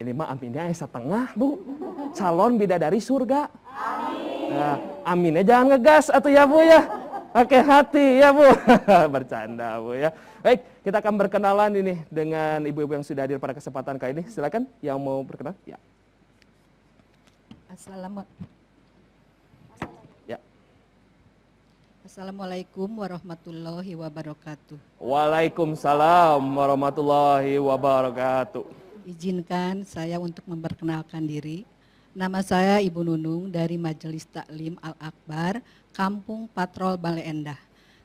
Ini mah aminnya setengah, Bu. Calon bidadari surga. Amin. Nah, aminnya jangan ngegas atuh ya, Bu ya. Pakai hati ya, Bu. Bercanda, Bu ya. Baik, kita akan berkenalan ini dengan ibu-ibu yang sudah hadir pada kesempatan kali ini. Silakan yang mau berkenalan. Ya. Ya. Assalamualaikum warahmatullahi wabarakatuh. Waalaikumsalam warahmatullahi wabarakatuh. Izinkan saya untuk memperkenalkan diri. Nama saya Ibu Nunung dari Majelis Taklim Al-Akbar, Kampung Patrol Bale Endah.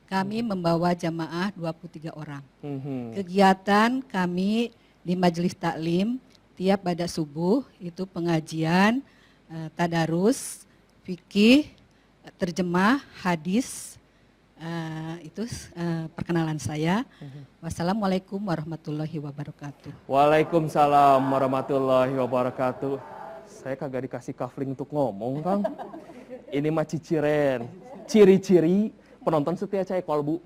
Kami membawa jamaah 23 orang. Kegiatan kami di Majelis Taklim tiap pada subuh itu pengajian, tadarus, fikih, terjemah, hadis. Itu perkenalan saya. Wassalamualaikum warahmatullahi wabarakatuh. Waalaikumsalam warahmatullahi wabarakatuh. Saya kagak dikasih kafling untuk ngomong, Kang. Ini mah ciciren, ciri-ciri penonton setia Cahaya Kolbu.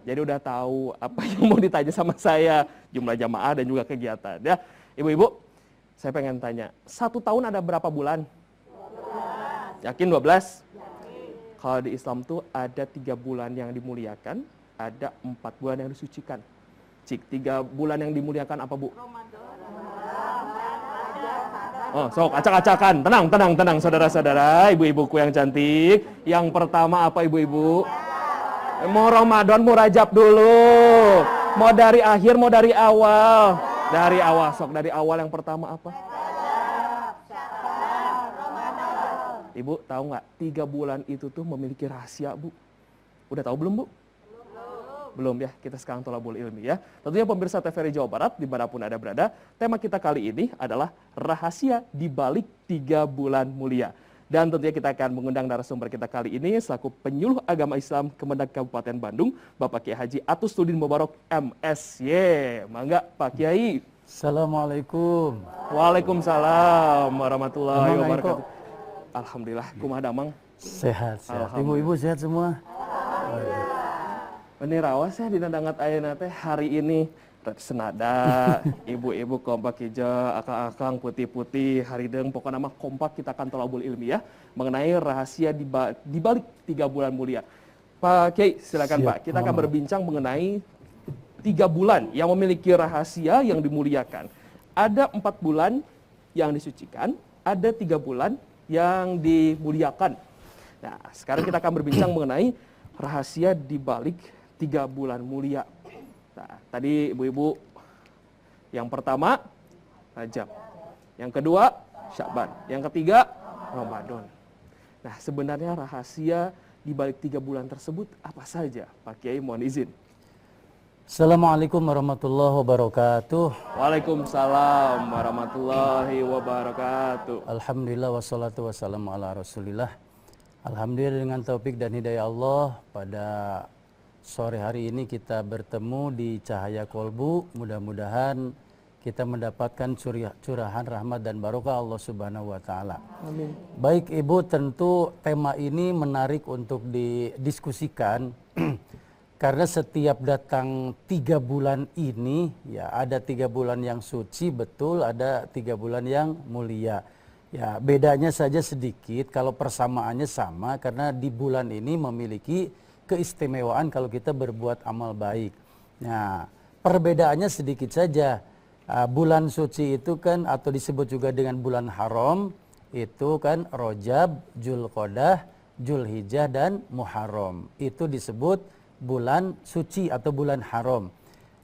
Jadi udah tahu apa yang mau ditanya sama saya, jumlah jamaah dan juga kegiatan. Ya, ibu-ibu, saya pengen tanya, 1 tahun ada berapa bulan? 12. Yakin 12? Kalau di Islam tuh ada 3 bulan yang dimuliakan, ada 4 bulan yang disucikan. Cik, 3 bulan yang dimuliakan apa, Bu? Oh, sok acak-acakan. Tenang saudara-saudara, ibu-ibuku yang cantik. Yang pertama apa, ibu-ibu? Mau Ramadan, mau Rajab dulu. Mau dari akhir, mau dari awal? Dari awal, sok dari awal yang pertama apa? Ibu tahu nggak 3 bulan itu tuh memiliki rahasia, Bu? Udah tahu belum, Bu? Belum ya, kita sekarang tolabul ilmi ya. Tentunya pemirsa TVRI Jawa Barat, dimanapun Anda berada, tema kita kali ini adalah rahasia di balik 3 bulan mulia. Dan tentunya kita akan mengundang narasumber kita kali ini selaku penyuluh agama Islam Kemendag Kabupaten Bandung, Bapak Kiai Haji Atustuddin Mubarak MSY. Mangga Pak Kiai. Assalamualaikum. Waalaikumsalam warahmatullahi wabarakatuh. Alhamdulillah, kumaha damang? Sehat. Ibu-ibu sehat semua? Ini rawas ya di nandangat ayeuna teh hari ini senada ibu-ibu kompak hijau, akang-akang putih-putih, harideng pokoknya mah kompak kita akan tolabul ilmiah mengenai rahasia di balik 3 bulan mulia. Pak Kiai, silakan Pak. Kita akan berbincang mengenai 3 bulan yang memiliki rahasia yang dimuliakan. Ada 4 bulan yang disucikan, ada 3 bulan yang dimuliakan. Nah, sekarang kita akan berbincang mengenai rahasia di balik 3 bulan mulia. Nah, tadi ibu-ibu, yang pertama Rajab, yang kedua Sya'ban, yang ketiga Ramadan. Nah, sebenarnya rahasia di balik 3 bulan tersebut apa saja? Pak Kiai, mohon izin. Assalamualaikum warahmatullahi wabarakatuh. Waalaikumsalam warahmatullahi wabarakatuh. Alhamdulillah wassalatu wassalamu ala rasulillah. Alhamdulillah dengan taufik dan hidayah Allah, pada sore hari ini kita bertemu di Cahaya Kolbu. Mudah-mudahan kita mendapatkan curahan rahmat dan barokah Allah Subhanahu wa taala. Amin. Baik Ibu, tentu tema ini menarik untuk didiskusikan karena setiap datang 3 bulan ini ya ada 3 bulan yang suci, betul, ada 3 bulan yang mulia. Ya, bedanya saja sedikit, kalau persamaannya sama karena di bulan ini memiliki keistimewaan kalau kita berbuat amal baik. Nah, perbedaannya sedikit saja. Bulan suci itu kan atau disebut juga dengan bulan haram, itu kan Rajab, Dzulqa'dah, Dzulhijjah dan Muharram. Itu disebut bulan suci atau bulan haram.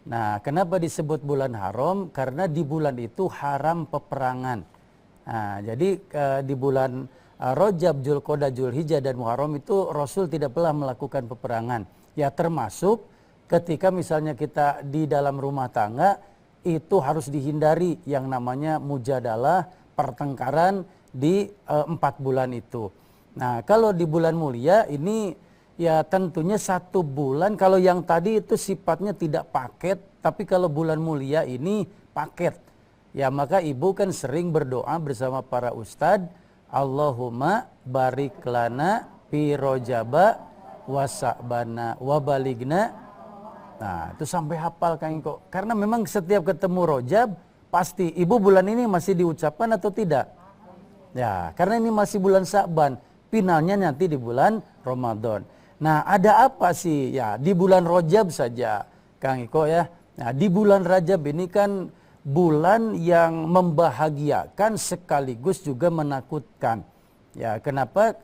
Nah, kenapa disebut bulan haram? Karena di bulan itu haram peperangan. Nah, jadi di bulan Rajab, Dzulqa'dah, Dzulhijjah dan Muharram itu Rasul tidak pernah melakukan peperangan. Ya, termasuk ketika misalnya kita di dalam rumah tangga itu harus dihindari yang namanya mujadalah, pertengkaran di 4 bulan itu. Nah, kalau di bulan mulia ini ya tentunya 1 bulan. Kalau yang tadi itu sifatnya tidak paket, tapi kalau bulan mulia ini paket. Ya, maka ibu kan sering berdoa bersama para ustadz, Allahumma barik lana fi Rajaba wa Sa'bana wa baligna. Nah, itu sampai hafal Kang Iko. Karena memang setiap ketemu Rajab pasti. Ibu bulan ini masih diucapkan atau tidak? Ya, karena ini masih bulan Sya'ban. Finalnya nanti di bulan Ramadan. Nah, ada apa sih? Ya, di bulan Rajab saja, Kang Iko ya. Nah, di bulan Rajab ini kan bulan yang membahagiakan sekaligus juga menakutkan. Ya, kenapa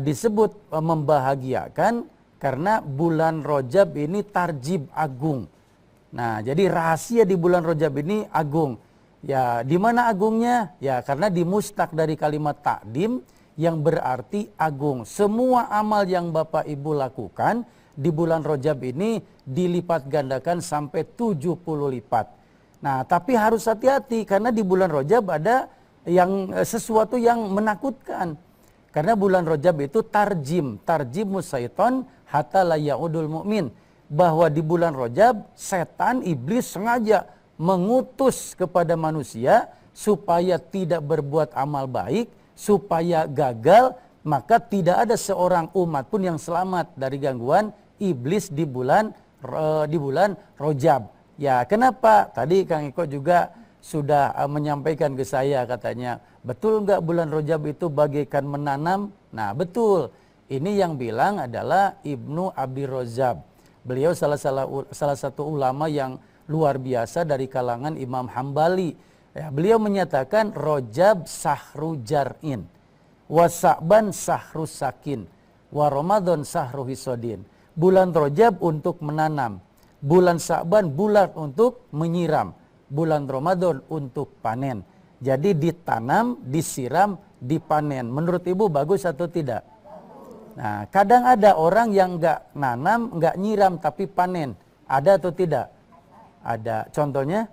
disebut membahagiakan? Karena bulan Rajab ini tarjib agung. Nah, jadi rahasia di bulan Rajab ini agung. Ya, di mana agungnya? Ya, karena dimustaq dari kalimat takdim yang berarti agung. Semua amal yang Bapak Ibu lakukan di bulan Rajab ini dilipat gandakan sampai 70 lipat. Nah, tapi harus hati-hati karena di bulan Rajab ada yang sesuatu yang menakutkan. Karena bulan Rajab itu tarjimus syaiton hatta la yaudul mu'min. Bahwa di bulan Rajab setan iblis sengaja mengutus kepada manusia supaya tidak berbuat amal baik, supaya gagal, maka tidak ada seorang umat pun yang selamat dari gangguan iblis di bulan Rajab. Ya, kenapa? Tadi Kang Iko juga sudah menyampaikan ke saya katanya, betul nggak bulan Rajab itu bagaikan menanam? Nah, betul. Ini yang bilang adalah Ibnu Abi Rozab. Beliau salah satu ulama yang luar biasa dari kalangan Imam Hambali. Ya, beliau menyatakan Rajab sahru jar'in, wa Sa'ban sahru sakin, wa Ramadan sahru hisodin. Bulan Rajab untuk menanam, bulan Sa'ban bulan untuk menyiram, bulan Ramadan untuk panen. Jadi ditanam, disiram, dipanen. Menurut Ibu bagus atau tidak? Nah, kadang ada orang yang nggak nanam, nggak nyiram, tapi panen. Ada atau tidak? Ada. Contohnya?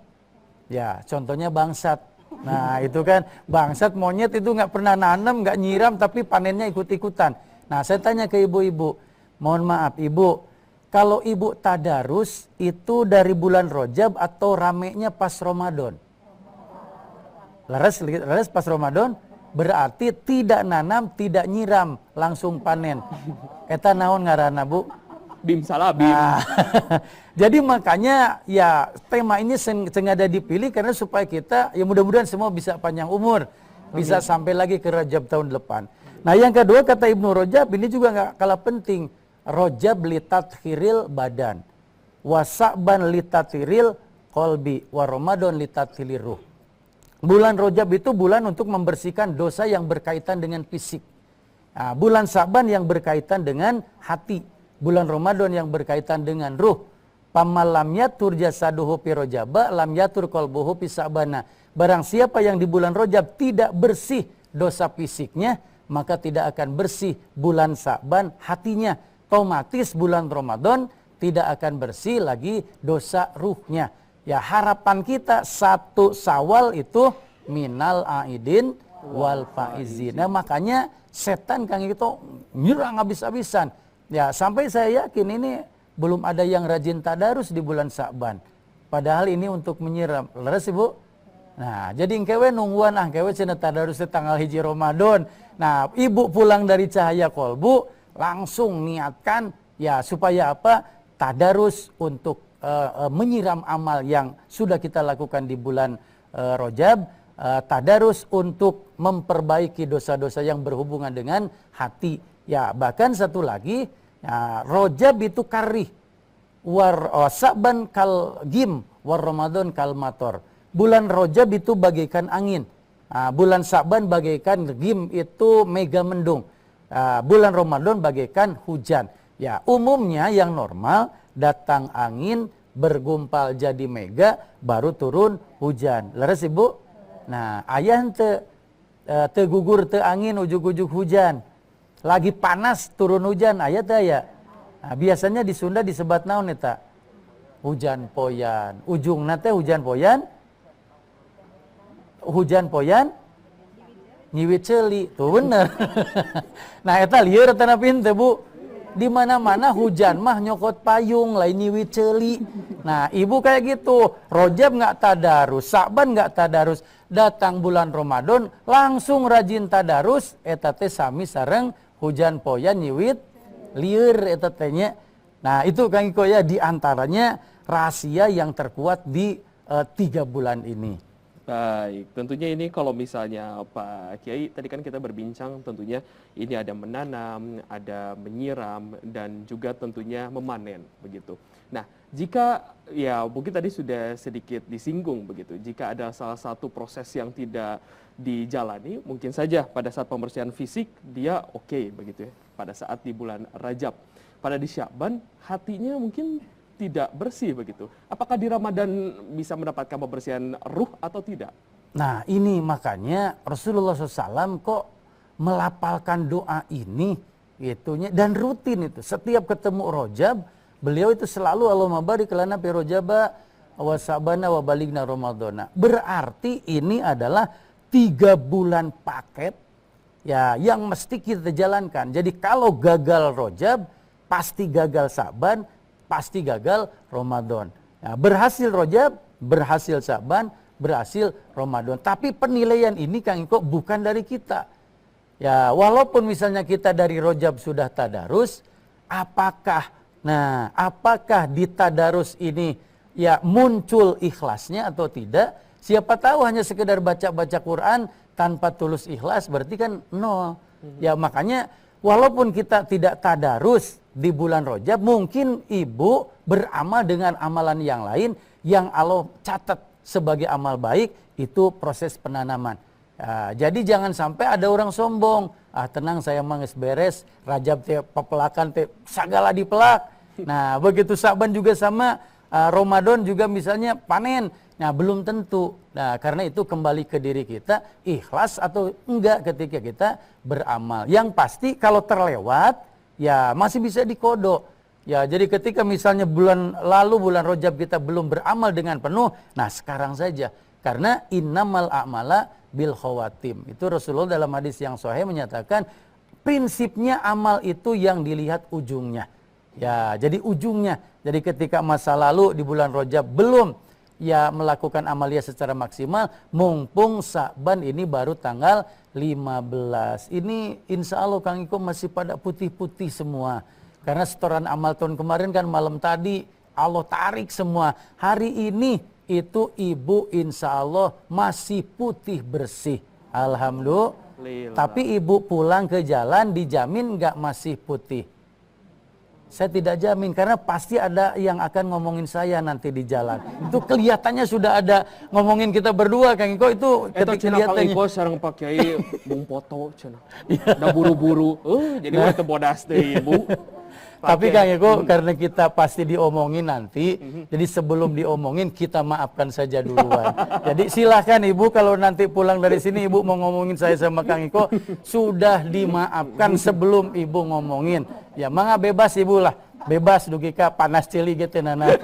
Ya, contohnya bangsat. Nah, itu kan bangsat monyet itu nggak pernah nanam, nggak nyiram, tapi panennya ikut-ikutan. Nah, saya tanya ke ibu-ibu, mohon maaf Ibu, kalau Ibu tadarus itu dari bulan Rajab atau ramenya pas Ramadan? Leres pas Ramadan? Berarti tidak nanam, tidak nyiram, langsung panen. Eta naon ngaranna, Bu? Bim salah bim. Nah, jadi makanya ya tema ini sengaja dipilih karena supaya kita ya mudah-mudahan semua bisa panjang umur, bisa sampai lagi ke Rajab tahun depan. Nah, yang kedua kata Ibnu Rajab ini juga nggak kalah penting. Rajab litathiril badan, wa Sa'ban litathiril qalbi, wa Ramadan litathiril ruh. Bulan Rajab itu bulan untuk membersihkan dosa yang berkaitan dengan fisik. Nah, bulan Sa'ban yang berkaitan dengan hati. Bulan Ramadan yang berkaitan dengan ruh. Pamalam yatur jasaduhu pi Rajaba lam yatur qalbuhu pi Sa'bana. Barang siapa yang di bulan Rajab tidak bersih dosa fisiknya, maka tidak akan bersih bulan Sa'ban hatinya. Otomatis bulan Ramadan tidak akan bersih lagi dosa ruhnya. Ya, harapan kita 1 Syawal itu minal aidin wal faizin. Nah, makanya setan Kang itu nyerang habis-habisan. Ya, sampai saya yakin ini belum ada yang rajin tadarus di bulan Sa'ban. Padahal ini untuk menyiram. Leres Ibu? Nah, jadi engkewe nungguan engkewe cenah tadarus tanggal 1 Ramadan. Nah, Ibu pulang dari Cahaya Kolbu langsung niatkan ya supaya apa? Tadarus untuk menyiram amal yang sudah kita lakukan di bulan Rajab, tadarus untuk memperbaiki dosa-dosa yang berhubungan dengan hati. Ya, bahkan satu lagi, ya, Rajab itu karih, Sa'ban kal gim, war Ramadan kal mator. Bulan Rajab itu bagaikan angin, bulan Sa'ban bagaikan gim itu mega mendung, bulan Ramadan bagaikan hujan. Ya, umumnya yang normal datang angin, bergumpal jadi mega, baru turun hujan. Leres Ibu? Nah, ayah te gugur te angin, ujug-ujug hujan. Lagi panas turun hujan, ayah teh ya. Nah, biasanya di Sunda disebat naon eta? Hujan poyan. Ujungna teh hujan poyan. Hujan poyan nyiwit ceuli. Tuh bener. Nah, eta lieur eta napin teh, Bu. Di mana-mana hujan mah nyokot payung, lain nyiwit ceuli. Nah, Ibu kayak gitu. Rajab nggak tadarus, Sa'ban nggak tadarus. Datang bulan Ramadan langsung rajin tadarus, eta teh sami sareng hujan poyan nyiwit lieur eta teh nya. Nah, itu Kang Iko ya di antaranya rahasia yang terkuat di 3 bulan ini. Baik, tentunya ini kalau misalnya Pak Kiai, tadi kan kita berbincang tentunya ini ada menanam, ada menyiram, dan juga tentunya memanen begitu. Nah, jika ya mungkin tadi sudah sedikit disinggung begitu, jika ada salah satu proses yang tidak dijalani, mungkin saja pada saat pembersihan fisik dia oke begitu ya, pada saat di bulan Rajab. Pada di Sya'ban hatinya mungkin tidak bersih begitu. Apakah di Ramadan bisa mendapatkan pembersihan ruh atau tidak? Nah ini makanya Rasulullah SAW kok melapalkan doa ini itunya, dan rutin itu. Setiap ketemu Rajab, beliau itu selalu Allahumma barik lana fi Rajaba wa Sa'bana wa baligna Ramadhana. Berarti ini adalah 3 bulan paket ya yang mesti kita jalankan. Jadi kalau gagal Rajab, pasti gagal Sa'ban, pasti gagal Ramadan. Nah, berhasil Rajab, berhasil Sa'ban, berhasil Ramadan. Tapi penilaian ini Kang Iko bukan dari kita. Ya, walaupun misalnya kita dari Rajab sudah tadarus, apakah di tadarus ini ya muncul ikhlasnya atau tidak? Siapa tahu hanya sekedar baca-baca Quran tanpa tulus ikhlas, berarti kan nol. Ya makanya walaupun kita tidak tadarus di bulan Rajab, mungkin ibu beramal dengan amalan yang lain yang Allah catat sebagai amal baik, itu proses penanaman. Jadi jangan sampai ada orang sombong, tenang saya manges beres, Rajab teh pepelakan teh sagala dipelak. Nah begitu Sa'ban juga sama, Ramadan juga misalnya panen. Nah belum tentu. Nah karena itu kembali ke diri kita, ikhlas atau enggak ketika kita beramal. Yang pasti kalau terlewat, ya masih bisa dikodok. Ya jadi ketika misalnya bulan lalu, bulan Rajab kita belum beramal dengan penuh, nah sekarang saja. Karena innamal a'mala bil khawatim. Itu Rasulullah dalam hadis yang sahih menyatakan, prinsipnya amal itu yang dilihat ujungnya. Ya jadi ujungnya. Jadi ketika masa lalu di bulan Rajab belum ya melakukan amalia secara maksimal, mumpung Sa'ban ini baru tanggal 15. Ini insya Allah Kang Iko masih pada putih-putih semua. Karena setoran amal tahun kemarin kan malam tadi Allah tarik semua. Hari ini itu ibu insya Allah masih putih bersih. Alhamdulillah. Tapi ibu pulang ke jalan dijamin nggak masih putih? Saya tidak jamin, karena pasti ada yang akan ngomongin saya nanti di jalan. Itu kelihatannya sudah ada ngomongin kita berdua, Kang Iko, itu ketika kelihatannya. Iko sareng Pak Kiai bung foto cenah. Da buru-buru. Jadi kita bodas teh Ibu. Tapi Kang Iko, karena kita pasti diomongin nanti, jadi sebelum diomongin kita maafkan saja duluan. Jadi silakan Ibu, kalau nanti pulang dari sini Ibu mau ngomongin saya sama Kang Iko, sudah dimaafkan sebelum Ibu ngomongin. Ya mangga bebas Ibu lah, bebas dugika panas cili gitu nana.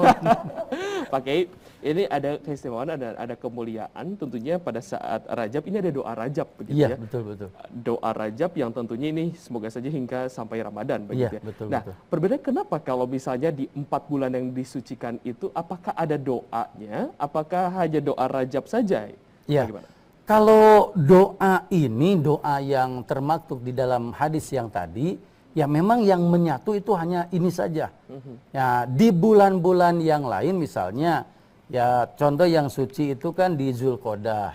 Pak Kiai, ini ada keistimewaan, ada kemuliaan tentunya pada saat Rajab. Ini ada doa Rajab begitu ya. Iya, betul. Doa Rajab yang tentunya ini semoga saja hingga sampai Ramadan begitu ya. Betul, nah, berbeda kenapa kalau misalnya di 4 bulan yang disucikan itu, apakah ada doanya? Apakah hanya doa Rajab saja? Iya. Kalau doa ini, doa yang termaktub di dalam hadis yang tadi, ya memang yang menyatu itu hanya ini saja. Ya, di bulan-bulan yang lain misalnya, ya contoh yang suci itu kan di Zulqodah,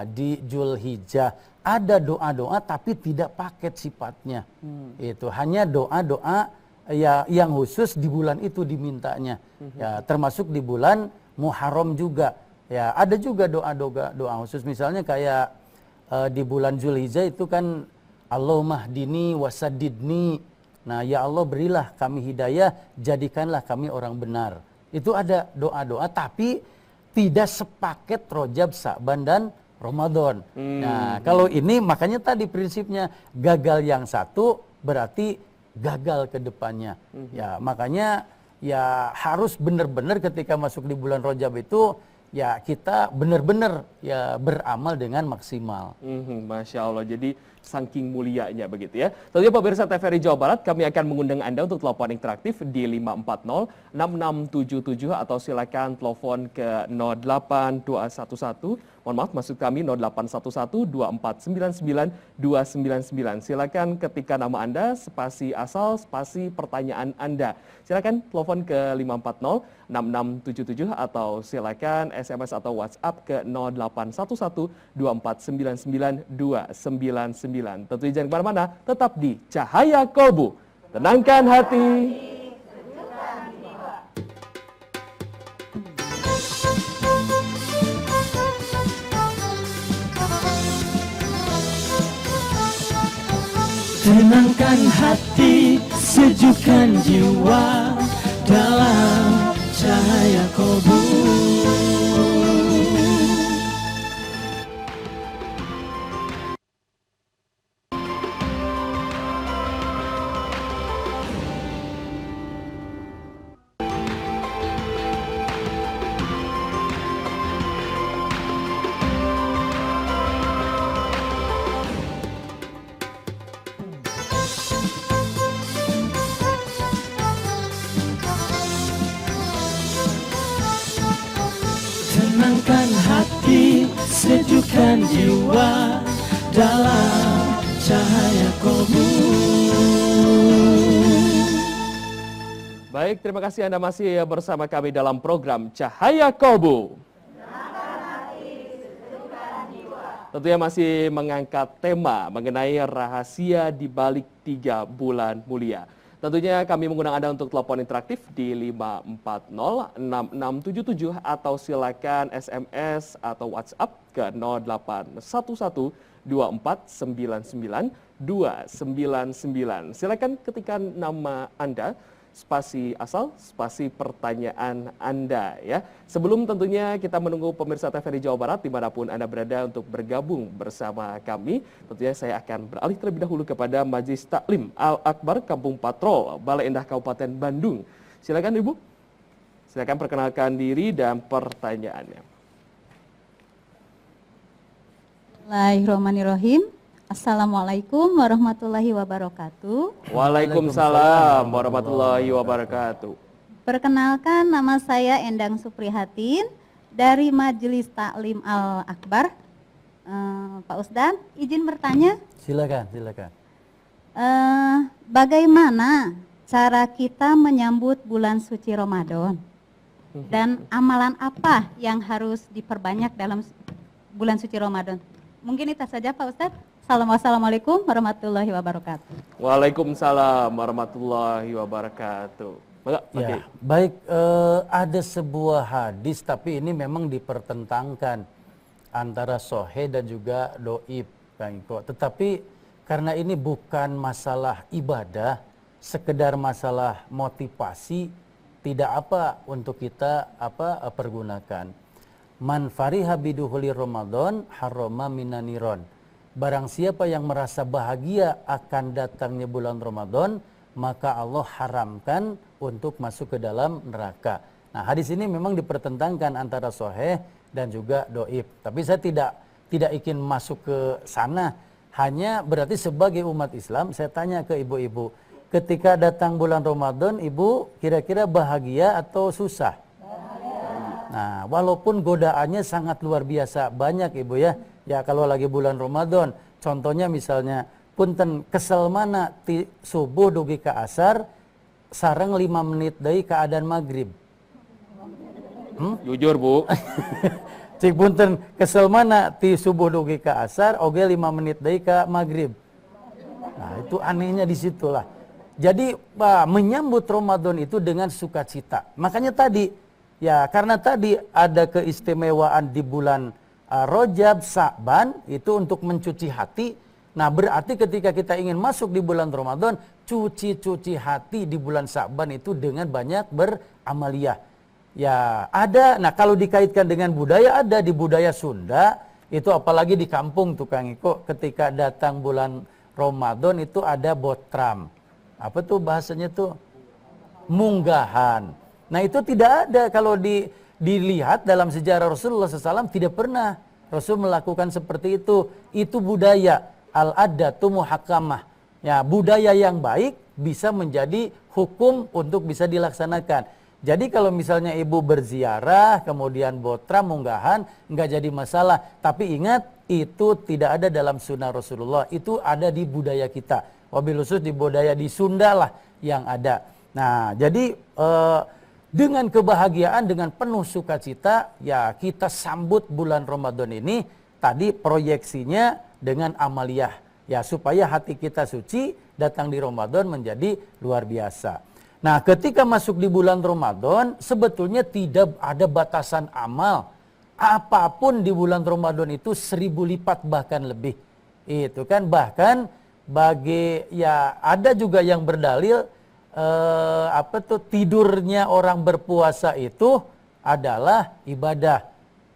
di Zulhijjah ada doa-doa tapi tidak paket sifatnya. Itu hanya doa-doa ya yang khusus di bulan itu dimintanya. Ya termasuk di bulan Muharram juga. Ya ada juga doa khusus, misalnya kayak di bulan Zulhijjah itu kan Allahumma hdini wasadidni. Nah ya Allah berilah kami hidayah, jadikanlah kami orang benar. Itu ada doa-doa tapi tidak sepaket Rajab, Sa'ban dan Ramadan. Nah, kalau ini makanya tadi prinsipnya gagal yang satu berarti gagal ke depannya. Ya, makanya ya harus benar-benar ketika masuk di bulan Rajab itu ya kita benar-benar ya beramal dengan maksimal. Masya Allah. Jadi saking mulianya begitu ya. Tentunya pemirsa TVRI Jawa Barat, kami akan mengundang Anda untuk telepon interaktif di 540-6677 atau silakan telepon ke 08211. Mohon maaf, maksud kami 0811-2499-299. Silakan ketika nama Anda, spasi asal, spasi pertanyaan Anda. Silakan telepon ke 540-6677 atau silakan SMS atau WhatsApp ke 0811-2499-299. Tentunya jangan kemana-mana, tetap di Cahaya Kolbu. Tenangkan hati. Tenangkan hati, sejukkan jiwa dalam cahaya kolbu. Tenangkan hati, sejukkan jiwa dalam cahaya kolbu. Baik, terima kasih Anda masih bersama kami dalam program Cahaya Kolbu. Tentunya masih mengangkat tema mengenai rahasia di balik 3 bulan mulia. Tentunya kami mengundang Anda untuk telepon interaktif di 540-6677 atau silakan SMS atau WhatsApp ke 0811-2499-299. Silakan ketikkan nama Anda, spasi asal, spasi pertanyaan Anda ya. Sebelum tentunya kita menunggu pemirsa TVRI Jawa Barat dimanapun Anda berada untuk bergabung bersama kami, tentunya saya akan beralih terlebih dahulu kepada Majelis Taklim Al-Akbar Kampung Patrol, Bale Endah Kabupaten Bandung. Silakan Ibu, silakan perkenalkan diri dan pertanyaannya. Bismillahirrahmanirrahim. Assalamualaikum warahmatullahi wabarakatuh. Waalaikumsalam warahmatullahi wabarakatuh. Perkenalkan, nama saya Endang Suprihatin dari Majelis Taklim Al-Akbar. Pak Ustadz, izin bertanya. Silakan. Bagaimana cara kita menyambut bulan suci Ramadan? Dan amalan apa yang harus diperbanyak dalam bulan suci Ramadan? Mungkin itu saja Pak Ustadz. Assalamualaikum warahmatullahi wabarakatuh. Waalaikumsalam warahmatullahi wabarakatuh. Ya, baik, ada sebuah hadis tapi ini memang dipertentangkan antara sahih dan juga doib, Kang Iko. Tetapi karena ini bukan masalah ibadah, sekedar masalah motivasi, tidak apa untuk kita pergunakan. Man fariha biduhuli Ramadan harrama minaniron. Barang siapa yang merasa bahagia akan datangnya bulan Ramadan, maka Allah haramkan untuk masuk ke dalam neraka. Nah, hadis ini memang dipertentangkan antara sahih dan juga doib. Tapi saya tidak ingin masuk ke sana. Hanya berarti sebagai umat Islam, saya tanya ke ibu-ibu, ketika datang bulan Ramadan, ibu kira-kira bahagia atau susah? Nah, walaupun godaannya sangat luar biasa banyak ibu ya. Ya kalau lagi bulan Ramadan, contohnya misalnya, punten kesel mana ti subuh dugi ke asar, sareng 5 menit dari keadaan maghrib. Jujur Bu. Cik punten kesel mana ti subuh dugi ke asar, oge 5 menit dari ke maghrib. Nah itu anehnya di situlah. Jadi menyambut Ramadan itu dengan sukacita. Makanya tadi, ya karena tadi ada keistimewaan di bulan Rajab, Sa'ban itu untuk mencuci hati. Nah berarti ketika kita ingin masuk di bulan Ramadan, cuci hati di bulan Sa'ban itu dengan banyak beramaliyah. Ya ada, nah kalau dikaitkan dengan budaya, ada di budaya Sunda, itu apalagi di kampung Tukang Iko, ketika datang bulan Ramadan itu ada botram. Apa tuh bahasanya tuh? Munggahan. Nah itu tidak ada kalau dilihat dalam sejarah Rasulullah SAW, tidak pernah Rasul melakukan seperti itu. Itu budaya al-adatu muhakkamah. Ya, budaya yang baik bisa menjadi hukum untuk bisa dilaksanakan. Jadi kalau misalnya ibu berziarah, kemudian botra, munggahan, enggak jadi masalah. Tapi ingat, itu tidak ada dalam sunnah Rasulullah. Itu ada di budaya kita. Wabil khusus di budaya di Sunda lah yang ada. Nah, jadi dengan kebahagiaan, dengan penuh sukacita, ya kita sambut bulan Ramadan ini. Tadi proyeksinya dengan amaliyah, ya supaya hati kita suci, datang di Ramadan menjadi luar biasa. Nah, ketika masuk di bulan Ramadan, sebetulnya tidak ada batasan amal. Apapun di bulan Ramadan itu 1000 lipat bahkan lebih. Itu kan, bahkan bagi, ya ada juga yang berdalil tidurnya orang berpuasa itu adalah ibadah.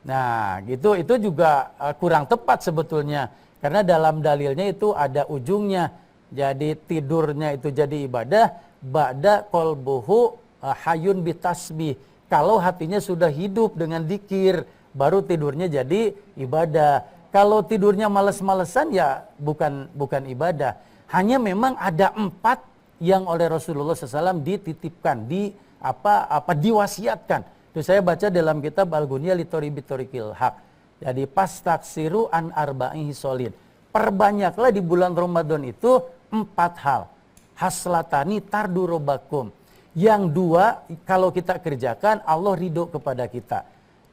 Nah, gitu, itu juga kurang tepat sebetulnya, karena dalam dalilnya itu ada ujungnya. Jadi tidurnya itu jadi ibadah, ba'da qalbuhu hayun bitasbih. Kalau hatinya sudah hidup dengan zikir, baru tidurnya jadi ibadah. Kalau tidurnya males-malesan, ya bukan ibadah. Hanya memang ada 4 yang oleh Rasulullah SAW dititipkan, diwasiatkan. Itu saya baca dalam kitab Al-Ghunyah li Thoriqil Haq. Jadi pastaksiru an arba'i hisolin. Perbanyaklah di bulan Ramadan itu 4 hal. Haslatani tardurobakum. Yang 2 kalau kita kerjakan Allah ridho kepada kita.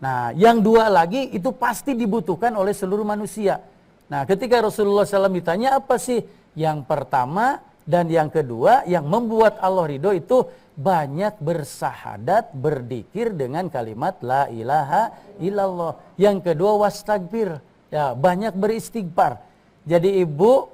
Nah, yang 2 lagi itu pasti dibutuhkan oleh seluruh manusia. Nah, ketika Rasulullah SAW ditanya apa sih? Yang pertama dan yang kedua yang membuat Allah ridho itu banyak bersahadat, berzikir dengan kalimat la ilaha illallah. Yang kedua wastagfir, ya banyak beristighfar. Jadi ibu,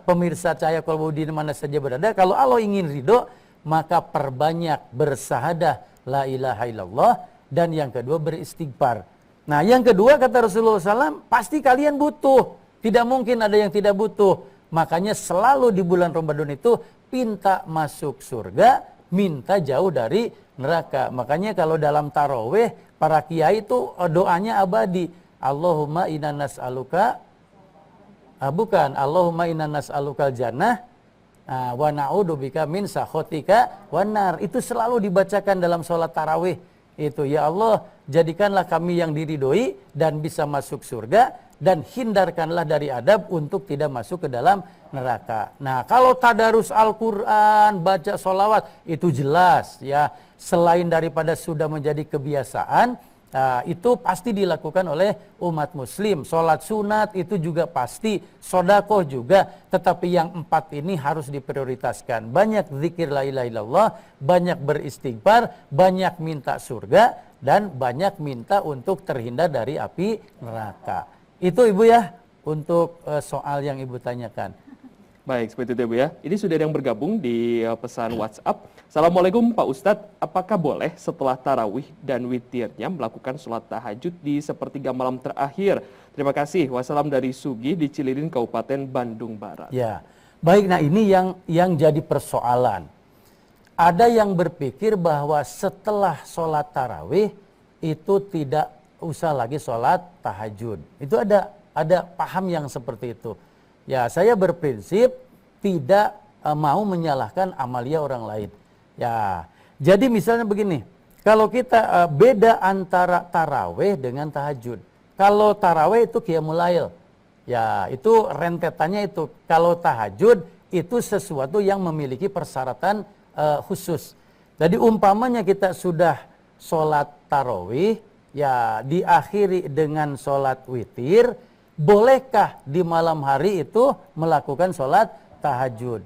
pemirsa Cahaya Kolbu di mana saja berada, kalau Allah ingin ridho, maka perbanyak bersahadah la ilaha illallah, dan yang kedua beristighfar. Nah, yang kedua kata Rasulullah SAW, pasti kalian butuh. Tidak mungkin ada yang tidak butuh. Makanya selalu di bulan Ramadan itu minta masuk surga, minta jauh dari neraka. Makanya kalau dalam tarawih, para kiai itu doanya abadi. Allahumma inna nas'aluka, Allahumma inna nas'alukal jannah, wa na'udzubika min sakhatika wan nar. Itu selalu dibacakan dalam sholat tarawih. Itu, ya Allah, jadikanlah kami yang diridhoi dan bisa masuk surga, dan hindarkanlah dari adab untuk tidak masuk ke dalam neraka. Nah, kalau tadarus Al-Quran, baca sholawat, itu jelas ya. Selain daripada sudah menjadi kebiasaan, itu pasti dilakukan oleh umat muslim. Sholat sunat itu juga pasti, sodakoh juga. Tetapi yang 4 ini harus diprioritaskan. Banyak zikir la ilaha illallah, banyak beristighfar, banyak minta surga, dan banyak minta untuk terhindar dari api neraka. Itu Ibu ya, untuk soal yang Ibu tanyakan. Baik, seperti itu Ibu ya. Ini sudah ada yang bergabung di pesan WhatsApp. Assalamualaikum Pak Ustadz, apakah boleh setelah tarawih dan witirnya melakukan sholat tahajud di sepertiga malam terakhir? Terima kasih. Wassalam dari Sugi di Cililin, Kabupaten Bandung Barat. Ya, baik. Nah, ini yang jadi persoalan. Ada yang berpikir bahwa setelah sholat tarawih itu tidak usah lagi sholat tahajud. Itu ada paham yang seperti itu. Ya, saya berprinsip tidak mau menyalahkan amalia orang lain. Ya, jadi misalnya begini, kalau kita beda antara tarawih dengan tahajud. Kalau tarawih itu qiyamul lail, ya itu rentetannya itu. Kalau tahajud itu sesuatu yang memiliki persyaratan khusus. Jadi umpamanya kita sudah sholat tarawih, ya diakhiri dengan sholat witir, bolehkah di malam hari itu melakukan sholat tahajud?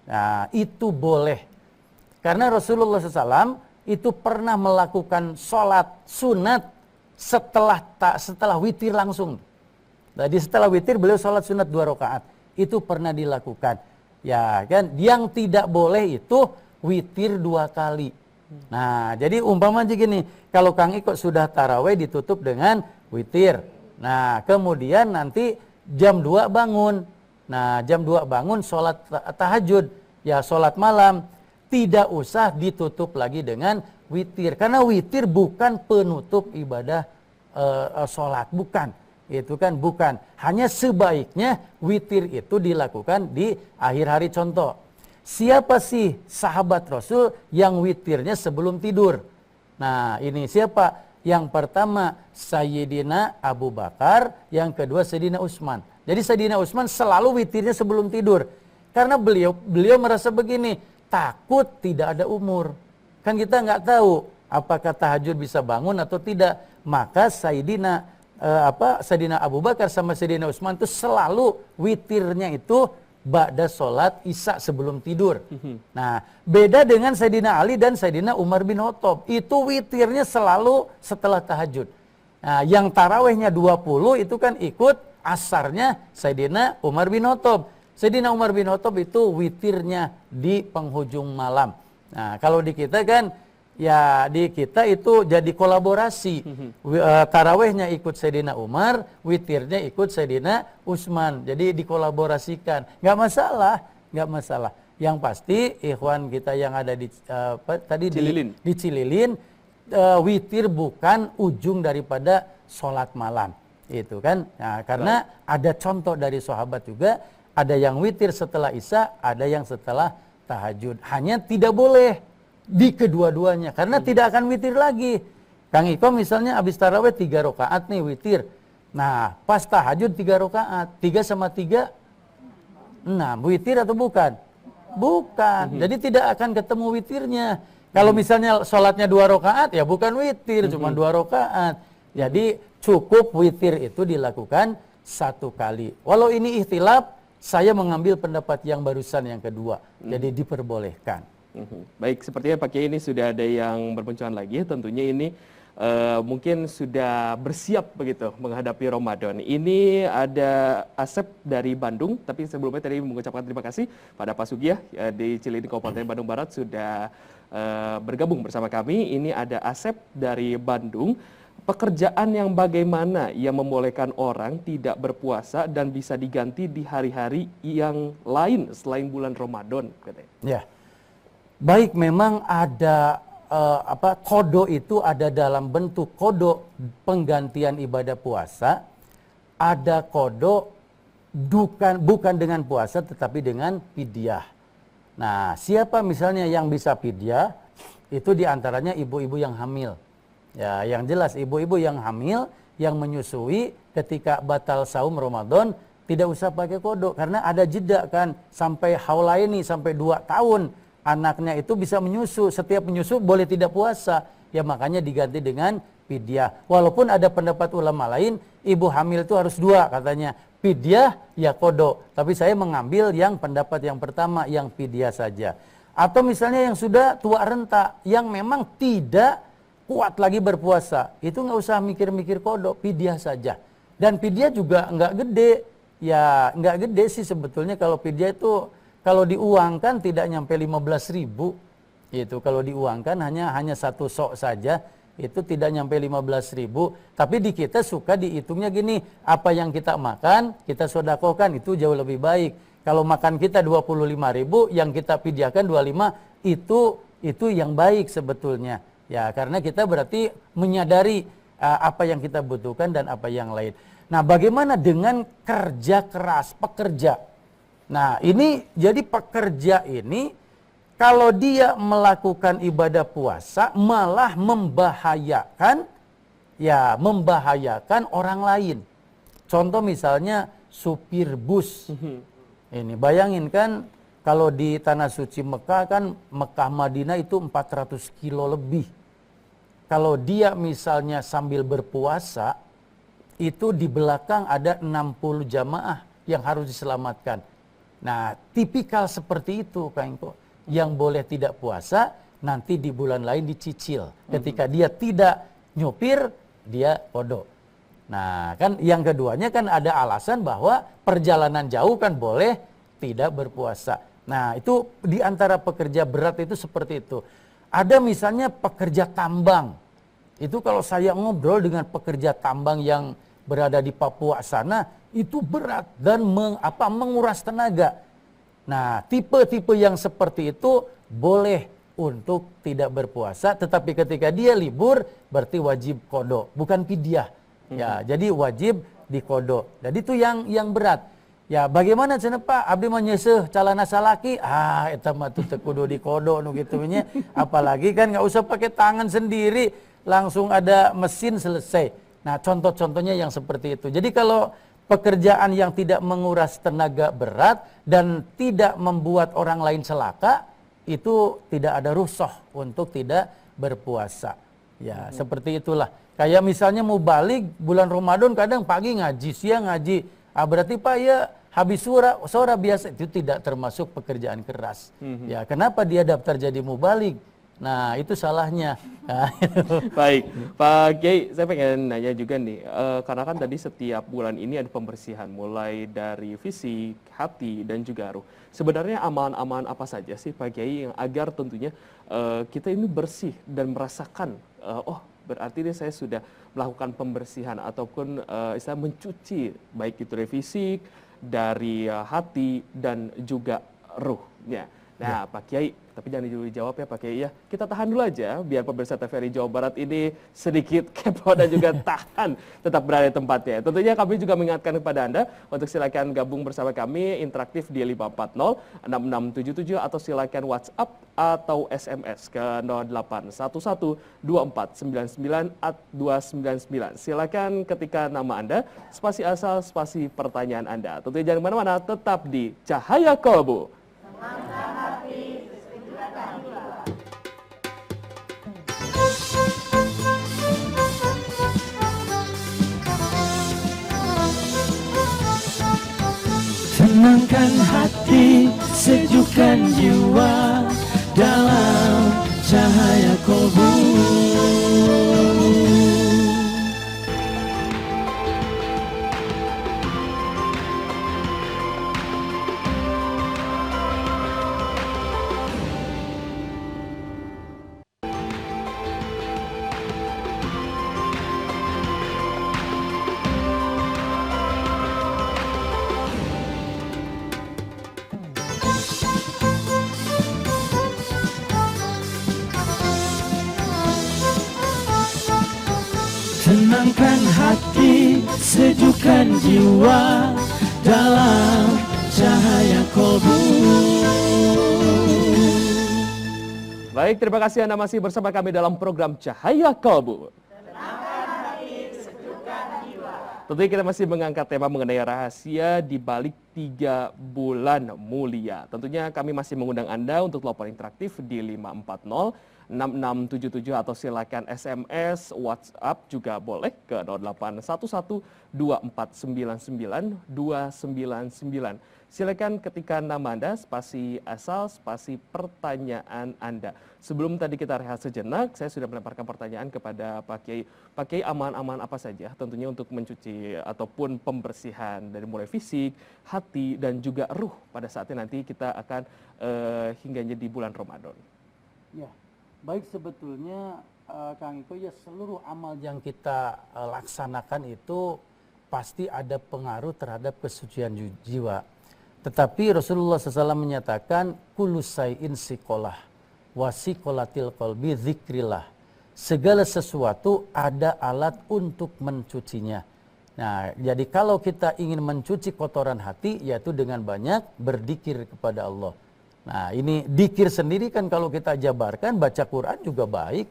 Nah, itu boleh. Karena Rasulullah SAW itu pernah melakukan sholat sunat setelah witir langsung. Jadi setelah witir beliau sholat sunat 2 rakaat. Itu pernah dilakukan. Ya kan, yang tidak boleh itu witir 2 kali. Nah, jadi umpamanya gini, kalau Kang Iko sudah tarawih ditutup dengan witir. Nah, kemudian nanti jam 2 bangun. Nah, jam 2 bangun sholat tahajud. Ya, sholat malam. Tidak usah ditutup lagi dengan witir. Karena witir bukan penutup ibadah sholat. Bukan. Itu kan bukan. Hanya sebaiknya witir itu dilakukan di akhir hari. Contoh, siapa sih sahabat Rasul yang witirnya sebelum tidur? Nah, ini siapa? Yang pertama Sayyidina Abu Bakar, yang kedua Sayyidina Utsman. Jadi Sayyidina Utsman selalu witirnya sebelum tidur. Karena beliau merasa begini, takut tidak ada umur. Kan kita nggak tahu apakah tahajud bisa bangun atau tidak. Maka Sayyidina Abu Bakar sama Sayyidina Utsman itu selalu witirnya itu ba'da sholat isya sebelum tidur. Nah, beda dengan Sayyidina Ali dan Sayyidina Umar bin Khattab. Itu witirnya selalu setelah tahajud. Nah, yang tarawehnya 20 itu kan ikut asarnya Sayyidina Umar bin Khattab. Sayyidina Umar bin Khattab itu witirnya di penghujung malam. Nah, kalau di kita kan, ya di kita itu jadi kolaborasi. Tarawehnya ikut Sayyidina Umar, witirnya ikut Sayyidina Utsman. Jadi dikolaborasikan. Nggak masalah. Yang pasti ikhwan kita yang ada di Cililin. di Cililin, witir bukan ujung daripada sholat malam. Itu kan. Nah, karena ada contoh dari sahabat juga, ada yang witir setelah isya, ada yang setelah tahajud. Hanya tidak boleh di kedua-duanya karena tidak akan witir lagi. Kang Iko misalnya habis tarawih 3 rakaat nih witir. Nah, pas tahajud 3 rakaat, 3 sama 3 6. Witir atau bukan? Bukan. Jadi tidak akan ketemu witirnya. Kalau misalnya sholatnya 2 rakaat ya bukan witir, cuma 2 rakaat. Jadi cukup witir itu dilakukan 1 kali. Walau ini ikhtilaf, saya mengambil pendapat yang barusan yang kedua. Jadi diperbolehkan. Baik, sepertinya Pak Kiai ini sudah ada yang bermunculan lagi. Tentunya ini mungkin sudah bersiap begitu menghadapi Ramadan. Ini ada Asep dari Bandung, tapi sebelumnya tadi mengucapkan terima kasih pada Pak Sugiyah di Cililin Kabupaten Bandung Barat sudah bergabung bersama kami. Ini ada Asep dari Bandung. Pekerjaan yang bagaimana yang membolehkan orang tidak berpuasa dan bisa diganti di hari-hari yang lain selain bulan Ramadan, katanya. Ya, baik, memang ada kodo itu ada dalam bentuk kodo penggantian ibadah puasa, ada kodo bukan dengan puasa tetapi dengan fidyah. Nah, siapa misalnya yang bisa fidyah? Itu diantaranya ibu-ibu yang hamil. Ya, yang jelas ibu-ibu yang hamil, yang menyusui ketika batal saum Ramadan tidak usah pakai kodo karena ada jeda kan sampai haulaini sampai 2 tahun anaknya itu bisa menyusu. Setiap menyusu boleh tidak puasa. Ya makanya diganti dengan fidyah. Walaupun ada pendapat ulama lain, ibu hamil itu harus 2 katanya. Fidyah ya kodo. Tapi saya mengambil yang pendapat yang pertama yang fidyah saja. Atau misalnya yang sudah tua renta yang memang tidak kuat lagi berpuasa, itu nggak usah mikir-mikir kodo, fidyah saja. Dan fidyah juga nggak gede, ya nggak gede sih sebetulnya. Kalau fidyah itu kalau diuangkan tidak nyampe 15.000, itu kalau diuangkan hanya 1 sok saja, itu tidak nyampe 15.000. Tapi di kita suka dihitungnya gini, apa yang kita makan kita sedekahkan itu jauh lebih baik. Kalau makan kita 25.000, yang kita fidyahkan 25, itu yang baik sebetulnya. Ya, karena kita berarti menyadari apa yang kita butuhkan dan apa yang lain. Nah, bagaimana dengan kerja keras, pekerja? Nah, ini jadi pekerja ini kalau dia melakukan ibadah puasa malah membahayakan orang lain. Contoh misalnya supir bus. Ini bayangin kan kalau di Tanah Suci Mekah kan Mekah Madinah itu 400 kilo lebih. Kalau dia misalnya sambil berpuasa, itu di belakang ada 60 jamaah yang harus diselamatkan. Nah, tipikal seperti itu, Kang Iko. Yang boleh tidak puasa, nanti di bulan lain dicicil. Ketika dia tidak nyupir, dia kodok. Nah, kan yang keduanya kan ada alasan bahwa perjalanan jauh kan boleh tidak berpuasa. Nah, itu di antara pekerja berat itu seperti itu. Ada misalnya pekerja tambang. Itu kalau saya ngobrol dengan pekerja tambang yang berada di Papua sana, itu berat dan menguras tenaga. Nah, tipe-tipe yang seperti itu boleh untuk tidak berpuasa, tetapi ketika dia libur berarti wajib kodok, bukan fidyah. Ya, jadi wajib dikodok. Jadi itu yang berat. Ya, bagaimana cenah Pak? Abdi mah nyeseuh calana salaki. Eta mah teu kudu dikodok nu kitu nya. Apalagi kan nggak usah pakai tangan sendiri, langsung ada mesin selesai. Nah, contoh-contohnya yang seperti itu. Jadi kalau pekerjaan yang tidak menguras tenaga berat dan tidak membuat orang lain celaka, itu tidak ada rukhsah untuk tidak berpuasa. Ya, seperti itulah. Kayak misalnya mau balik bulan Ramadan kadang pagi ngaji, siang ngaji. Berarti Pak ya habis sore biasa itu tidak termasuk pekerjaan keras. Ya, kenapa dia daftar jadi mubalik? Nah, itu salahnya. Nah, Baik, Pak Kiai, saya pengen nanya juga nih, karena kan tadi setiap bulan ini ada pembersihan, mulai dari fisik, hati, dan juga ruh. Sebenarnya amalan-amalan apa saja sih Pak Kiai yang agar tentunya kita ini bersih dan merasakan, oh berarti ini saya sudah melakukan pembersihan ataupun istilah mencuci, baik itu dari fisik, dari hati, dan juga ruhnya. Nah, Pak Kiai, tapi jangan dulu dijawab ya Pak Kiai ya. Kita tahan dulu aja biar pemirsa TVRI Jawa Barat ini sedikit kepo dan juga tahan tetap berada di tempatnya. Tentunya kami juga mengingatkan kepada Anda untuk silakan gabung bersama kami interaktif di 540 6677 atau silakan WhatsApp atau SMS ke 0811 2499 299. Silakan ketika nama Anda, spasi asal, spasi pertanyaan Anda. Tentunya jangan kemana-mana, tetap di Cahaya Kolbu. Tenangkan hati, sejukkan jiwa dalam cahaya kolbu. Tenangkan hati, sejukkan jiwa dalam cahaya kolbu. Baik, terima kasih Anda masih bersama kami dalam program Cahaya Kolbu. Tentunya kita masih mengangkat tema mengenai rahasia di balik 3 bulan mulia. Tentunya kami masih mengundang Anda untuk telepon interaktif di 540 6677 atau silakan SMS, WhatsApp juga boleh ke 0811 2499 299. Silakan ketikkan nama Anda, spasi asal, spasi pertanyaan Anda. Sebelum tadi kita rehat sejenak, saya sudah melemparkan pertanyaan kepada Pak Kiai. Pak Kiai, aman-aman apa saja tentunya untuk mencuci ataupun pembersihan dari mulai fisik, hati, dan juga ruh pada saatnya nanti kita akan hingganya di bulan Ramadan. ya, baik sebetulnya Kang Iko ya seluruh amal yang kita laksanakan itu pasti ada pengaruh terhadap kesucian jiwa. Tetapi Rasulullah SAW menyatakan kullu syai'in siqolah wa siqolatil qalbi dzikrillah. Segala sesuatu ada alat untuk mencucinya. Nah, jadi kalau kita ingin mencuci kotoran hati yaitu dengan banyak berzikir kepada Allah. Nah, ini dzikir sendiri kan kalau kita jabarkan baca Quran juga baik.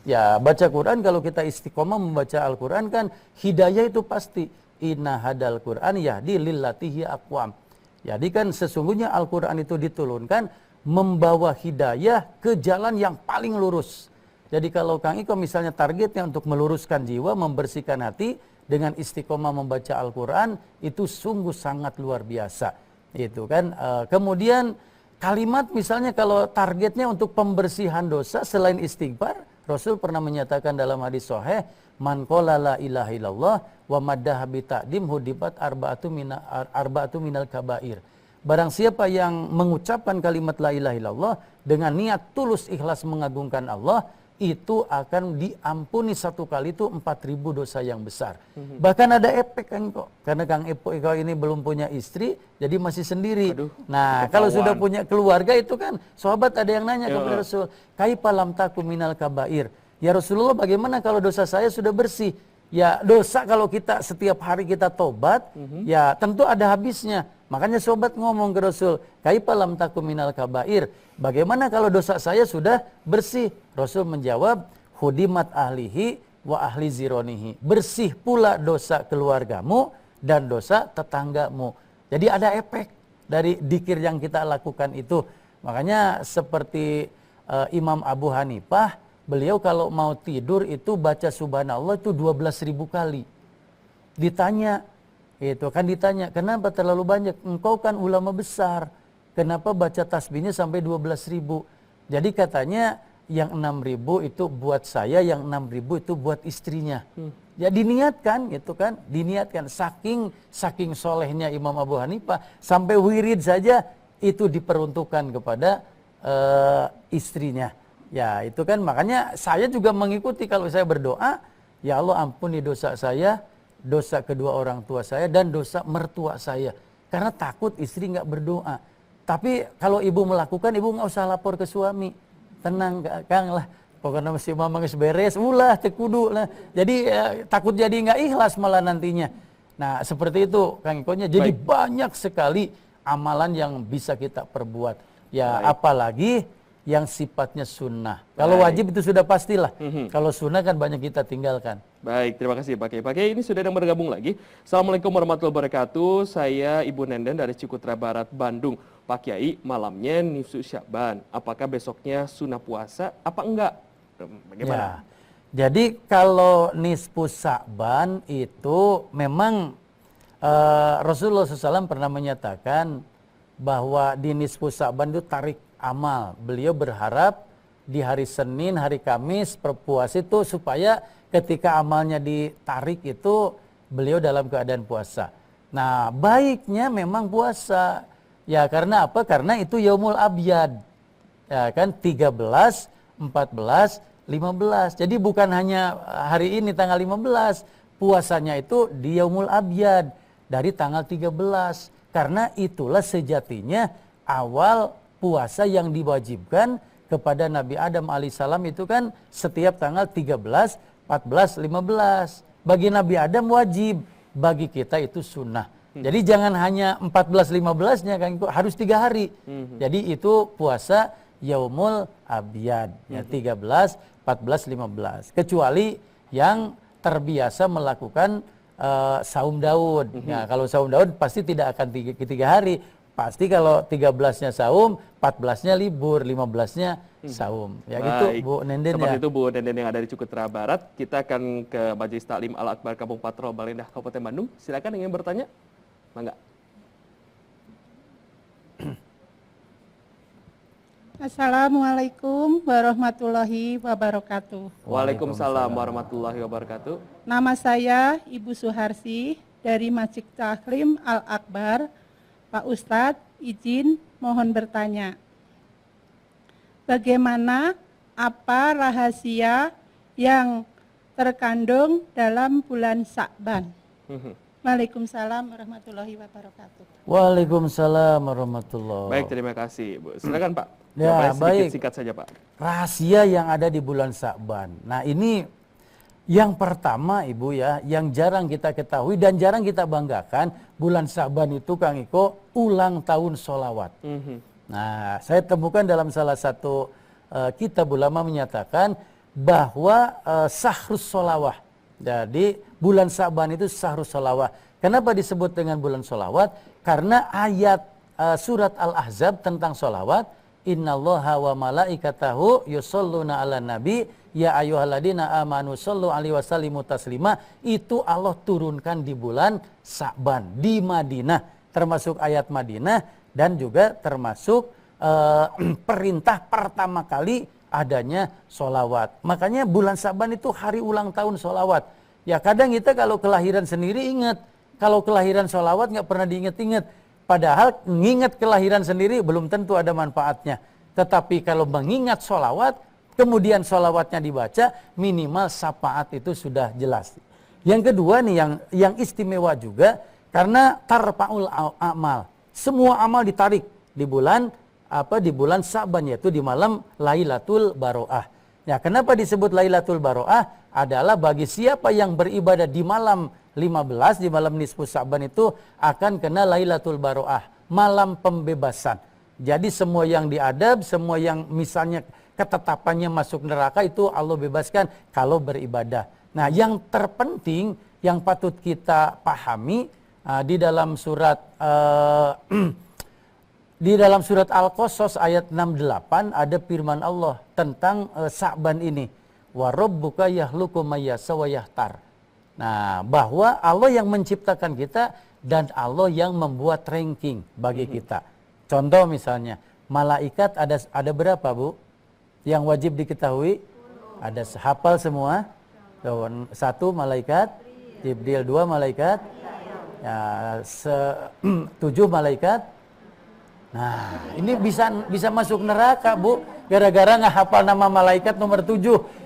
Ya, baca Quran kalau kita istiqomah membaca Al-Quran kan hidayah itu pasti. Inna hadal Quran yahdi lillati hiya aqwam. Jadi kan sesungguhnya Al-Quran itu diturunkan membawa hidayah ke jalan yang paling lurus. Jadi kalau Kang Iko misalnya targetnya untuk meluruskan jiwa, membersihkan hati dengan istiqomah membaca Al-Quran, itu sungguh sangat luar biasa. Itu kan. Kemudian kalimat misalnya kalau targetnya untuk pembersihan dosa selain istighfar, Rasul pernah menyatakan dalam hadis sahih, man qala la ilaha illallah wa maddaha bi ta'dim hudibat arba'atu minal kabair. Barang siapa yang mengucapkan kalimat la ilaha illallah dengan niat tulus ikhlas mengagungkan Allah, itu akan diampuni satu kali itu 4.000 dosa yang besar. Bahkan ada efek Kang Iko. Karena Kang Iko ini belum punya istri, jadi masih sendiri. Aduh, nah, kalau sudah punya keluarga itu kan, sahabat ada yang nanya kepada Rasul, kaifa lam taku minal kabair. Ya Rasulullah, bagaimana kalau dosa saya sudah bersih? Ya dosa kalau kita setiap hari kita tobat, ya tentu ada habisnya. Makanya sobat ngomong ke Rasul, kaifa lam taku minal kabair. Bagaimana kalau dosa saya sudah bersih? Rasul menjawab, hudimat ahlihi wa ahli zironihi. Bersih pula dosa keluargamu dan dosa tetanggamu. Jadi ada efek dari dzikir yang kita lakukan itu. Makanya seperti Imam Abu Hanifah, beliau kalau mau tidur itu baca subhanallah itu 12.000 kali. Ditanya, kenapa terlalu banyak? Engkau kan ulama besar, kenapa baca tasbihnya sampai 12.000? Jadi katanya yang 6.000 itu buat saya, yang 6.000 itu buat istrinya. Ya diniatkan gitu kan, diniatkan saking solehnya Imam Abu Hanifah sampai wirid saja itu diperuntukkan kepada istrinya. Ya itu kan makanya saya juga mengikuti kalau saya berdoa, ya Allah ampuni dosa saya, dosa kedua orang tua saya, dan dosa mertua saya. Karena takut istri nggak berdoa. Tapi kalau ibu melakukan, ibu nggak usah lapor ke suami. Tenang Kang lah, pokoknya masih mama nges beres, ulah tekudu lah. Jadi takut jadi nggak ikhlas malah nantinya. Nah seperti itu Kang Ikonya. Jadi banyak sekali amalan yang bisa kita perbuat. Ya apalagi yang sifatnya sunnah. Kalau wajib itu sudah pastilah. Kalau sunnah kan banyak kita tinggalkan. Baik, terima kasih Pak Kiai. Pak Kiai ini sudah ada yang bergabung lagi. Assalamualaikum warahmatullahi wabarakatuh. Saya Ibu Nenden dari Cikutra Barat, Bandung. Pak Kiai, malamnya nisfu Sya'ban. Apakah besoknya sunnah puasa apa enggak? Bagaimana? Ya. Jadi kalau nisfu Sya'ban itu memang Rasulullah SAW pernah menyatakan bahwa di nisfu Sya'ban itu tarik amal. Beliau berharap di hari Senin, hari Kamis berpuasa itu supaya ketika amalnya ditarik itu beliau dalam keadaan puasa. Nah, baiknya memang puasa. Ya, karena apa? Karena itu yaumul abyad. Ya kan 13, 14, 15. Jadi bukan hanya hari ini tanggal 15, puasanya itu di yaumul abyad dari tanggal 13. Karena itulah sejatinya awal puasa yang diwajibkan kepada Nabi Adam alaihissalam itu kan setiap tanggal 13, 14, 15. Bagi Nabi Adam wajib, bagi kita itu sunnah. Jadi jangan hanya 14, 15-nya kan, harus 3 hari. Jadi itu puasa yaumul abyad, ya 13, 14, 15. Kecuali yang terbiasa melakukan saum Daud. Nah, kalau saum Daud pasti tidak akan 3 hari. Pasti kalau 13-nya saum, 14-nya libur, 15-nya saum. Ya gitu Bu Nenden. Seperti itu Bu Nenden yang ada di Cikutra Barat. Kita akan ke Majelis Taklim Al-Akbar Kampung Patrol Balendah Kabupaten Bandung. Silakan ingin bertanya. Mangga. Assalamualaikum warahmatullahi wabarakatuh. Waalaikumsalam warahmatullahi wabarakatuh. Nama saya Ibu Suharsi dari Majelis Taklim Al-Akbar. Pak Ustadz, izin mohon bertanya. Bagaimana apa rahasia yang terkandung dalam bulan Sya'ban? Waalaikumsalam warahmatullahi wabarakatuh. Waalaikumsalam warahmatullahi. Baik, terima kasih Bu. Silakan Pak. Ya, baik. Singkat saja Pak. Rahasia yang ada di bulan Sya'ban. Nah ini yang pertama Ibu ya, yang jarang kita ketahui dan jarang kita banggakan, bulan Sya'ban itu Kang Iko ulang tahun sholawat. Nah saya temukan dalam salah satu kitab ulama menyatakan bahwa sahrus sholawah. Jadi bulan Sya'ban itu sahrus sholawah. Kenapa disebut dengan bulan sholawat? Karena ayat surat Al-Ahzab tentang sholawat, innallaha wa malaikatahu yusholluna ala nabi ya ayyuhalladzina amanu shollu alaihi wasallimu taslima, itu Allah turunkan di bulan Sya'ban di Madinah, termasuk ayat Madinah dan juga termasuk perintah pertama kali adanya sholawat. Makanya bulan Sya'ban itu hari ulang tahun sholawat. Ya kadang kita kalau kelahiran sendiri ingat, kalau kelahiran sholawat nggak pernah diingat-ingat. Padahal mengingat kelahiran sendiri belum tentu ada manfaatnya. Tetapi kalau mengingat sholawat, kemudian sholawatnya dibaca, minimal syafaat itu sudah jelas. Yang kedua nih yang istimewa juga, karena tarfa'ul amal. Semua amal ditarik di bulan Sya'ban, yaitu di malam Lailatul Baro'ah. Ya, kenapa disebut Lailatul Baro'ah? Adalah bagi siapa yang beribadah di malam 15, di malam nisfu Sya'ban itu akan kena Lailatul Baro'ah, malam pembebasan. Jadi semua yang diadab, semua yang misalnya ketetapannya masuk neraka itu Allah bebaskan kalau beribadah. Nah, yang terpenting yang patut kita pahami di dalam surat Di dalam surat Al-Qasas ayat 68 ada firman Allah tentang Sa'ban ini. Wa rabbuka yahluqu may yasha wa yahtar. Nah, bahwa Allah yang menciptakan kita dan Allah yang membuat ranking bagi kita. Contoh misalnya, malaikat ada berapa, Bu? Yang wajib diketahui? Ada hafal semua? Satu malaikat Jibril, dua malaikat ya, 7 malaikat. Nah, ini bisa masuk neraka, Bu. Gara-gara nggak hafal nama malaikat nomor 7.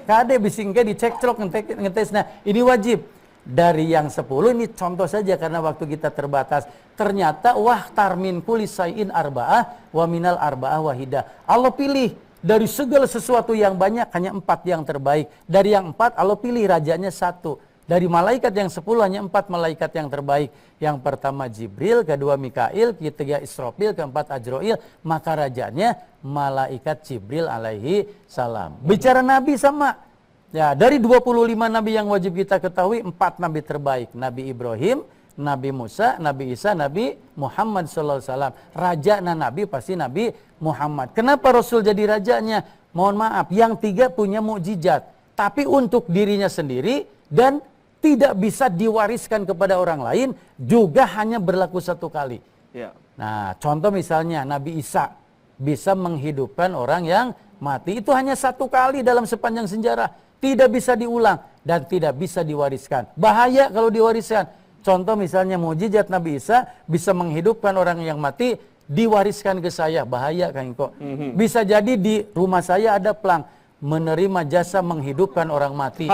Kade bisingke dicekcok ngetes. Nah, ini wajib. Dari yang 10 ini contoh saja karena waktu kita terbatas. Ternyata tarmin kulisaiin arba'ah wa minal arba'ah wahidah. Allah pilih dari segala sesuatu yang banyak hanya 4 yang terbaik. Dari yang 4 Allah pilih rajanya 1. Dari malaikat yang 10 hanya 4 malaikat yang terbaik. Yang pertama Jibril, kedua Mikail, ketiga Israfil, keempat Ajroil. Maka rajanya malaikat Jibril alaihi salam. Bicara Nabi sama. Ya, dari 25 Nabi yang wajib kita ketahui, 4 Nabi terbaik. Nabi Ibrahim, Nabi Musa, Nabi Isa, Nabi Muhammad SAW. Raja Nabi pasti Nabi Muhammad. Kenapa Rasul jadi rajanya? Mohon maaf, yang 3 punya mukjizat. Tapi untuk dirinya sendiri dan tidak bisa diwariskan kepada orang lain, juga hanya berlaku 1 kali. Ya. Nah, contoh misalnya Nabi Isa bisa menghidupkan orang yang mati. Itu hanya 1 kali dalam sepanjang sejarah. Tidak bisa diulang dan tidak bisa diwariskan. Bahaya kalau diwariskan. Contoh misalnya mukjizat Nabi Isa bisa menghidupkan orang yang mati, diwariskan ke saya. Bahaya kan kok. Bisa jadi di rumah saya ada plang menerima jasa menghidupkan orang mati.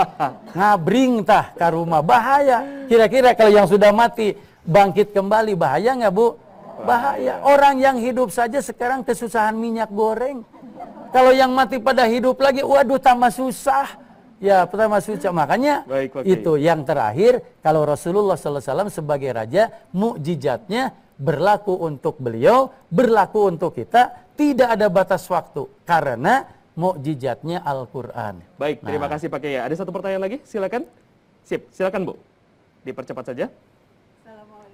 Ngabring tah ke rumah. Bahaya. Kira-kira kalau yang sudah mati bangkit kembali, bahaya nggak, Bu? Bahaya. Orang yang hidup saja sekarang kesusahan minyak goreng. Kalau yang mati pada hidup lagi, waduh tambah susah. Ya, pertama susah. Makanya itu yang terakhir, kalau Rasulullah SAW sebagai raja, mukjizatnya berlaku untuk beliau, berlaku untuk kita, tidak ada batas waktu. Karena mukjizatnya Al-Quran. Baik, terima kasih Pak Kiai. Ada satu pertanyaan lagi? Silakan. Sip, silakan Bu. Dipercepat saja.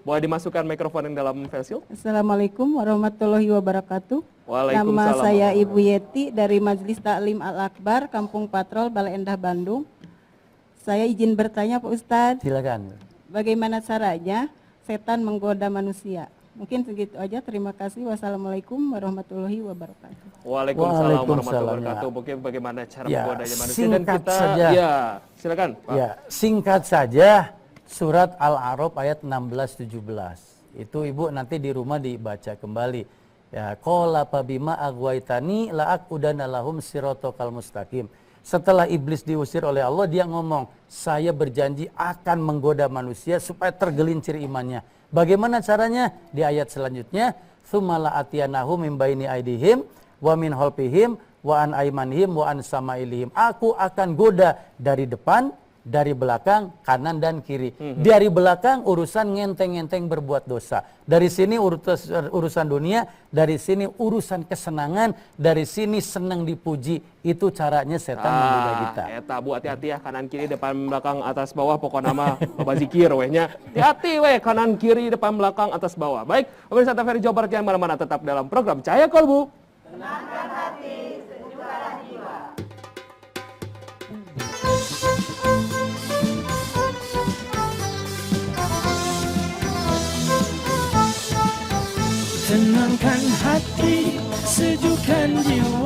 Boleh dimasukkan mikrofon yang dalam face shield. Assalamualaikum warahmatullahi wabarakatuh. Waalaikumsalam. Nama saya Ibu Yeti dari Majelis Taklim Al-Akbar, Kampung Patrol, Bale Endah, Bandung. Saya izin bertanya Pak Ustadz. Silakan. Bagaimana caranya setan menggoda manusia? Mungkin segitu aja. Terima kasih. Wassalamualaikum warahmatullahi wabarakatuh. Waalaikumsalam warahmatullahi wabarakatuh. Mungkin bagaimana cara menggodanya manusia dan kita saja. Ya, silakan Pak. Ya, singkat saja. Surat Al-A'raf ayat 16-17. Itu Ibu nanti di rumah dibaca kembali. Ya, qala fabima aghwaytani la'aqudana lahum siratal mustaqim. Setelah iblis diusir oleh Allah, dia ngomong, saya berjanji akan menggoda manusia supaya tergelincir imannya. Bagaimana caranya? Di ayat selanjutnya, tsumma la'atiyanahum min baini aidihim wa min khalfihim wa an aymanihim wa an samailihim. Aku akan goda dari depan, dari belakang, kanan dan kiri. Dari belakang urusan ngenteng-ngenteng berbuat dosa. Dari sini urusan dunia, dari sini urusan kesenangan, dari sini senang dipuji. Itu caranya setan menggoda kita. Eta Bu, hati-hati ya, kanan kiri depan belakang atas bawah pokoknya mah bazikir wehnya. Hati-hati weh, kanan kiri depan belakang atas bawah. Baik, pemirsa TVRI Jawa Barat yang mana-mana tetap dalam program Cahaya Kolbu. Tenangkan hati, sejukkan jiwa. Tenangkan hati, sejukkan jiwa.